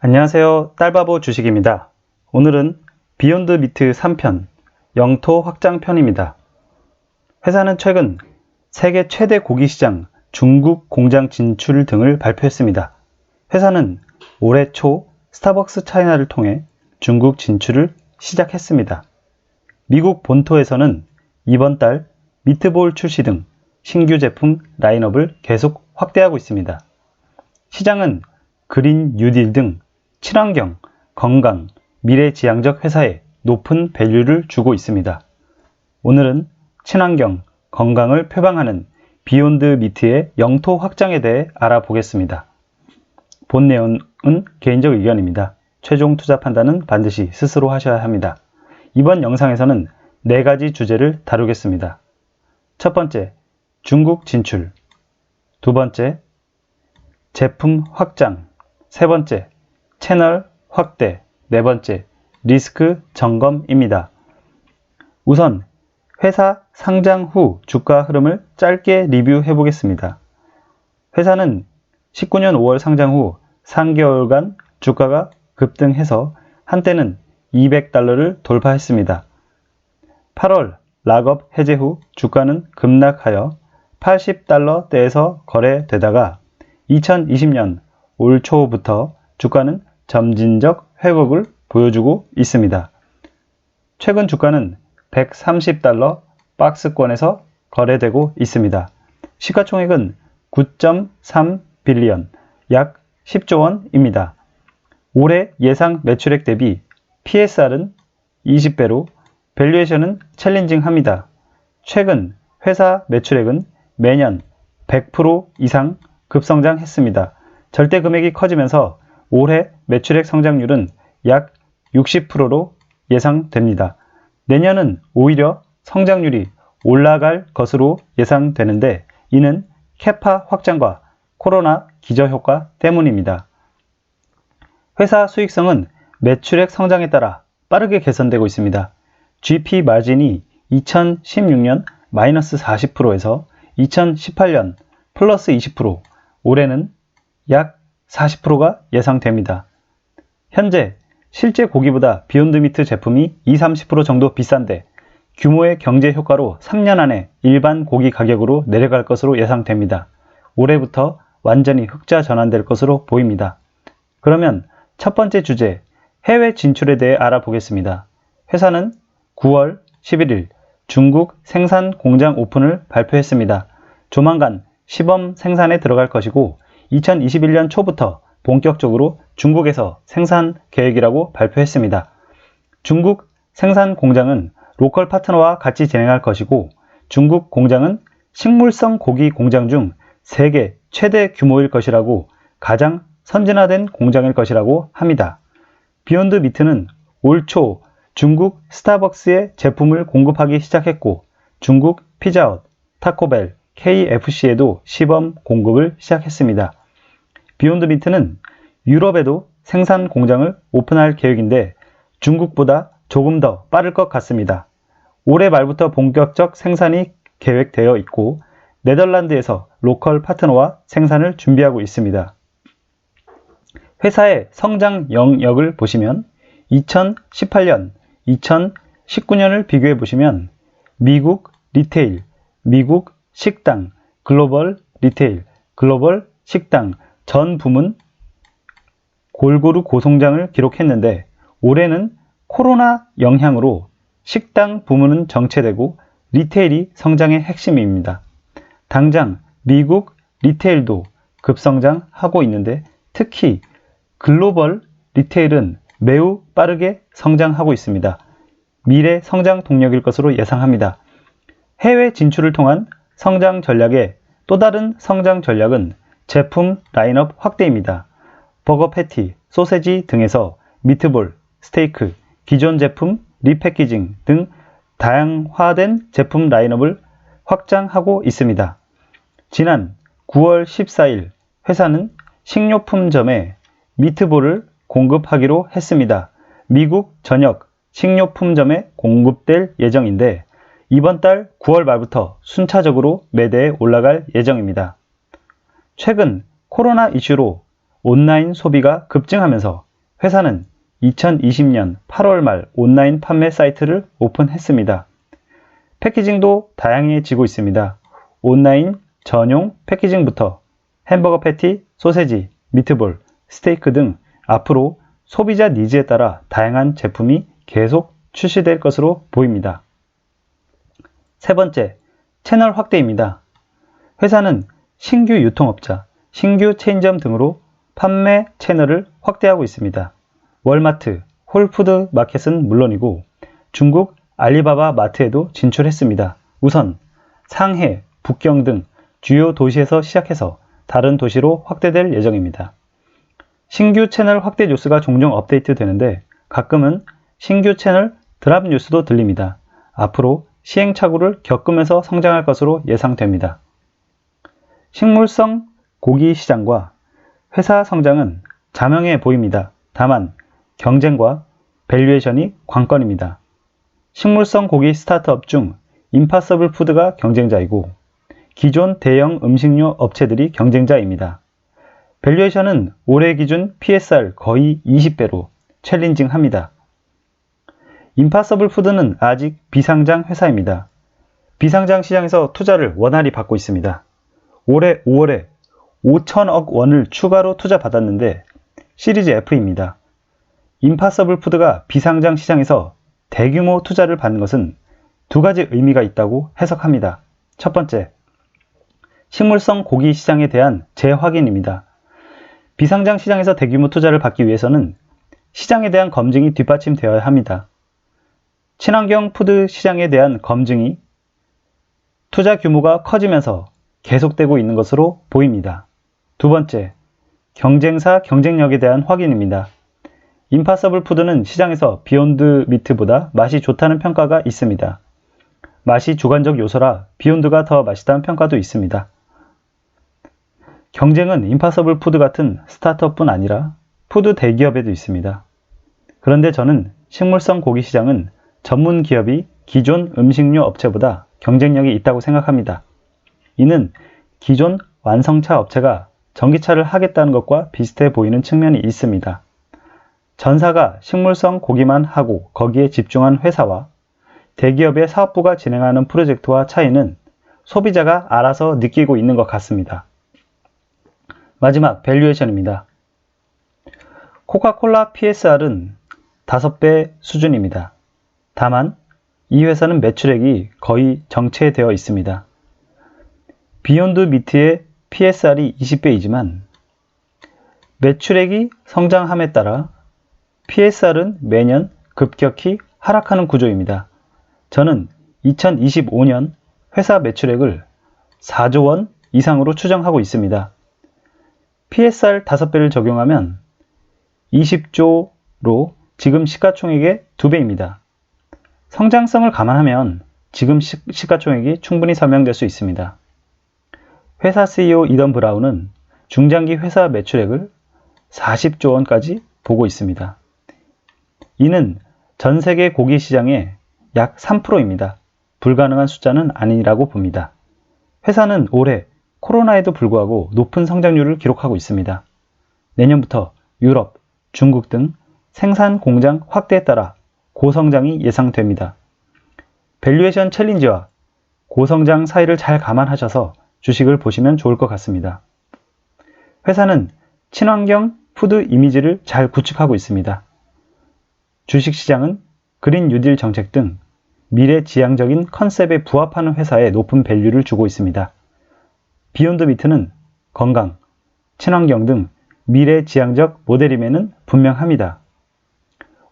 안녕하세요. 딸바보 주식입니다. 오늘은 비욘드 미트 3편, 영토 확장 편입니다. 회사는 최근 세계 최대 고기 시장 중국 공장 진출 등을 발표했습니다. 회사는 올해 초 스타벅스 차이나를 통해 중국 진출을 시작했습니다. 미국 본토에서는 이번 달 미트볼 출시 등 신규 제품 라인업을 계속 확대하고 있습니다. 시장은 그린 뉴딜 등 친환경, 건강, 미래지향적 회사에 높은 밸류를 주고 있습니다. 오늘은 친환경, 건강을 표방하는 비욘드 미트의 영토 확장에 대해 알아보겠습니다. 본 내용은 개인적 의견입니다. 최종 투자 판단은 반드시 스스로 하셔야 합니다. 이번 영상에서는 4가지 주제를 다루겠습니다. 첫 번째, 중국 진출. 두 번째, 제품 확장. 세 번째, 채널 확대. 네 번째, 리스크 점검입니다. 우선 회사 상장 후 주가 흐름을 짧게 리뷰해 보겠습니다. 회사는 19년 5월 상장 후 3개월간 주가가 급등해서 한때는 $200를 돌파했습니다. 8월 락업 해제 후 주가는 급락하여 $80대에서 거래되다가 2020년 올 초부터 주가는 점진적 회복을 보여주고 있습니다. 최근 주가는 $130 박스권에서 거래되고 있습니다. 시가총액은 9.3 빌리언, 약 10조 원입니다. 올해 예상 매출액 대비 PSR은 20배로 밸류에이션은 챌린징합니다. 최근 회사 매출액은 매년 100% 이상 급성장했습니다. 절대 금액이 커지면서 올해 매출액 성장률은 약 60%로 예상됩니다. 내년은 오히려 성장률이 올라갈 것으로 예상되는데 이는 캐파 확장과 코로나 기저효과 때문입니다. 회사 수익성은 매출액 성장에 따라 빠르게 개선되고 있습니다. GP 마진이 2016년 마이너스 40%에서 2018년 플러스 20%, 올해는 약 40%가 예상됩니다. 현재 실제 고기보다 비욘드 미트 제품이 20-30% 정도 비싼데 규모의 경제 효과로 3년 안에 일반 고기 가격으로 내려갈 것으로 예상됩니다. 올해부터 완전히 흑자 전환될 것으로 보입니다. 그러면 첫 번째 주제, 해외 진출에 대해 알아보겠습니다. 회사는 9월 11일 중국 생산 공장 오픈을 발표했습니다. 조만간 시범 생산에 들어갈 것이고 2021년 초부터 본격적으로 중국에서 생산 계획이라고 발표했습니다. 중국 생산 공장은 로컬 파트너와 같이 진행할 것이고 중국 공장은 식물성 고기 공장 중 세계 최대 규모일 것이라고 가장 선진화된 공장일 것이라고 합니다. 비욘드 미트는 올 초 중국 스타벅스에 제품을 공급하기 시작했고 중국 피자헛, 타코벨, KFC에도 시범 공급을 시작했습니다. 비욘드 미트는 유럽에도 생산 공장을 오픈할 계획인데 중국보다 조금 더 빠를 것 같습니다. 올해 말부터 본격적 생산이 계획되어 있고 네덜란드에서 로컬 파트너와 생산을 준비하고 있습니다. 회사의 성장 영역을 보시면 2018년, 2019년을 비교해 보시면 미국 리테일, 미국 식당, 글로벌 리테일, 글로벌 식당 전 부문 골고루 고성장을 기록했는데 올해는 코로나 영향으로 식당 부문은 정체되고 리테일이 성장의 핵심입니다. 당장 미국 리테일도 급성장하고 있는데 특히 글로벌 리테일은 매우 빠르게 성장하고 있습니다. 미래 성장 동력일 것으로 예상합니다. 해외 진출을 통한 성장 전략의 또 다른 성장 전략은 제품 라인업 확대입니다. 버거 패티, 소세지 등에서 미트볼, 스테이크, 기존 제품 리패키징 등 다양화된 제품 라인업을 확장하고 있습니다. 지난 9월 14일 회사는 식료품점에 미트볼을 공급하기로 했습니다. 미국 전역 식료품점에 공급될 예정인데 이번 달 9월 말부터 순차적으로 매대에 올라갈 예정입니다. 최근 코로나 이슈로 온라인 소비가 급증하면서 회사는 2020년 8월 말 온라인 판매 사이트를 오픈했습니다. 패키징도 다양해지고 있습니다. 온라인 전용 패키징부터 햄버거 패티, 소세지, 미트볼, 스테이크 등 앞으로 소비자 니즈에 따라 다양한 제품이 계속 출시될 것으로 보입니다. 세 번째, 채널 확대입니다. 회사는 신규 유통업자, 신규 체인점 등으로 판매 채널을 확대하고 있습니다. 월마트, 홀푸드 마켓은 물론이고 중국 알리바바 마트에도 진출했습니다. 우선 상해, 북경 등 주요 도시에서 시작해서 다른 도시로 확대될 예정입니다. 신규 채널 확대 뉴스가 종종 업데이트 되는데 가끔은 신규 채널 드랍 뉴스도 들립니다. 앞으로 시행착오를 겪으면서 성장할 것으로 예상됩니다. 식물성 고기 시장과 회사 성장은 자명해 보입니다. 다만 경쟁과 밸류에이션이 관건입니다. 식물성 고기 스타트업 중 임파서블 푸드가 경쟁자이고 기존 대형 음식료 업체들이 경쟁자입니다. 밸류에이션은 올해 기준 PSR 거의 20배로 챌린징합니다. 임파서블 푸드는 아직 비상장 회사입니다. 비상장 시장에서 투자를 원활히 받고 있습니다. 올해 5월에 5천억 원을 추가로 투자받았는데 시리즈 F입니다. 임파서블 푸드가 비상장 시장에서 대규모 투자를 받는 것은 두 가지 의미가 있다고 해석합니다. 첫 번째, 식물성 고기 시장에 대한 재확인입니다. 비상장 시장에서 대규모 투자를 받기 위해서는 시장에 대한 검증이 뒷받침되어야 합니다. 친환경 푸드 시장에 대한 검증이 투자 규모가 커지면서 계속되고 있는 것으로 보입니다. 두 번째, 경쟁사 경쟁력에 대한 확인입니다. 임파서블 푸드는 시장에서 비욘드 미트보다 맛이 좋다는 평가가 있습니다. 맛이 주관적 요소라 비욘드가 더 맛있다는 평가도 있습니다. 경쟁은 임파서블 푸드 같은 스타트업뿐 아니라 푸드 대기업에도 있습니다. 그런데 저는 식물성 고기 시장은 전문 기업이 기존 음식료 업체보다 경쟁력이 있다고 생각합니다. 이는 기존 완성차 업체가 전기차를 하겠다는 것과 비슷해 보이는 측면이 있습니다. 전사가 식물성 고기만 하고 거기에 집중한 회사와 대기업의 사업부가 진행하는 프로젝트와 차이는 소비자가 알아서 느끼고 있는 것 같습니다. 마지막 밸류에이션입니다. 코카콜라 PSR은 5배 수준입니다. 다만 이 회사는 매출액이 거의 정체되어 있습니다. 비욘드 미트의 PSR이 20배이지만 매출액이 성장함에 따라 PSR은 매년 급격히 하락하는 구조입니다. 저는 2025년 회사 매출액을 4조 원 이상으로 추정하고 있습니다. PSR 5배를 적용하면 20조로 지금 시가총액의 2배입니다. 성장성을 감안하면 지금 시가총액이 충분히 설명될 수 있습니다. 회사 CEO 이던 브라운은 중장기 회사 매출액을 40조 원까지 보고 있습니다. 이는 전 세계 고기 시장의 약 3%입니다. 불가능한 숫자는 아니라고 봅니다. 회사는 올해 코로나에도 불구하고 높은 성장률을 기록하고 있습니다. 내년부터 유럽, 중국 등 생산 공장 확대에 따라 고성장이 예상됩니다. 밸류에이션 챌린지와 고성장 사이를 잘 감안하셔서 주식을 보시면 좋을 것 같습니다. 회사는 친환경 푸드 이미지를 잘 구축하고 있습니다. 주식시장은 그린 뉴딜 정책 등 미래지향적인 컨셉에 부합하는 회사에 높은 밸류를 주고 있습니다. 비욘드 미트는 건강, 친환경 등 미래지향적 모델임에는 분명합니다.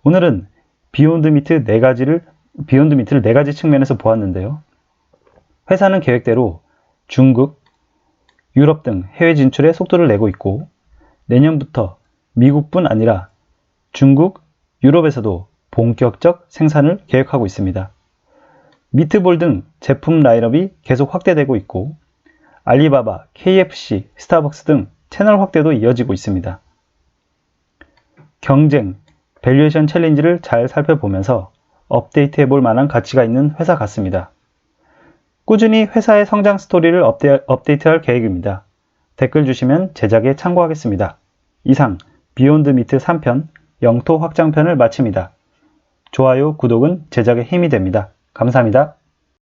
오늘은 비욘드 미트를 4가지 측면에서 보았는데요. 회사는 계획대로 중국, 유럽 등 해외 진출에 속도를 내고 있고 내년부터 미국뿐 아니라 중국, 유럽에서도 본격적 생산을 계획하고 있습니다. 미트볼 등 제품 라인업이 계속 확대되고 있고 알리바바, KFC, 스타벅스 등 채널 확대도 이어지고 있습니다. 경쟁, 밸류에이션 챌린지를 잘 살펴보면서 업데이트해 볼 만한 가치가 있는 회사 같습니다. 꾸준히 회사의 성장 스토리를 업데이트할 계획입니다. 댓글 주시면 제작에 참고하겠습니다. 이상 비욘드 미트 3편 영토 확장편을 마칩니다. 좋아요, 구독은 제작에 힘이 됩니다. 감사합니다.